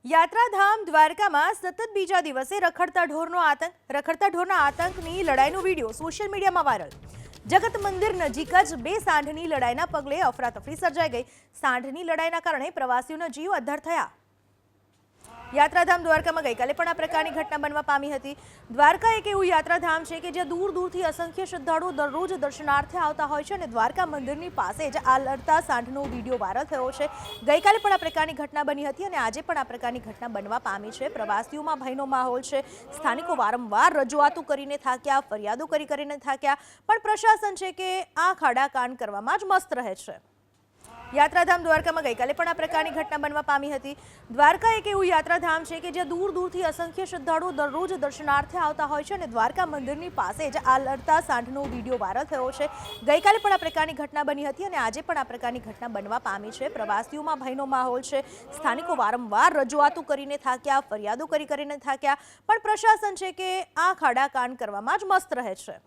યાત્રાધામ દ્વારકામાં સતત બીજા દિવસે રખડતા ઢોરના આતંકની લડાઈનો વિડીયો સોશિયલ મીડિયામાં વાયરલ। જગત મંદિર નજીક જ બે સાંઢની લડાઈના પગલે અફરાતફરી સર્જાઈ ગઈ। સાંઢની લડાઈના કારણે પ્રવાસીઓના જીવ અદ્ધર થયા। યાત્રાધામ દ્વારકામાં ગઈકાલે પણ આ પ્રકારની ઘટના બનવા પામી હતી। દ્વારકા એક એવું યાત્રાધામ છે કે જ્યાં દૂર દૂરથી અસંખ્ય શ્રદ્ધાળુઓ દરરોજ દર્શનાર્થે આવતા હોય છે અને દ્વારકા મંદિરની પાસે જ આ લડતા સાંઢનો વિડીયો વાયરલ થયો છે। ગઈકાલે પણ આ પ્રકારની ઘટના બની હતી અને આજે પણ આ પ્રકારની ઘટના બનવા પામી છે। પ્રવાસીઓમાં ભયનો માહોલ છે। સ્થાનિકો વારંવાર રજૂઆતો કરીને થાક્યા, ફરિયાદો કરીને થાક્યા, પણ પ્રશાસન છે કે આ ખાડાકાંડ કરવામાં જ મસ્ત રહે છે। યાત્રાધામ દ્વારકામાં ગઈકાલે પણ આ પ્રકારની ઘટના બનવા પામી હતી। દ્વારકા એક એવું યાત્રાધામ છે કે જ્યાં દૂર દૂરથી અસંખ્ય શ્રદ્ધાળુઓ દરરોજ દર્શનાર્થે આવતા હોય છે અને દ્વારકા મંદિરની પાસે જ આ લડતા સાંઢનો વિડીયો વાયરલ થયો છે। ગઈકાલે પણ આ પ્રકારની ઘટના બની હતી અને આજે પણ આ પ્રકારની ઘટના બનવા પામી છે। પ્રવાસીઓમાં ભયનો માહોલ છે। સ્થાનિકો વારંવાર રજૂઆતો કરીને થાક્યા, ફરિયાદો કરીને થાક્યા, પણ પ્રશાસન છે કે આ ખાડાકાંડ કરવામાં જ મસ્ત રહે છે।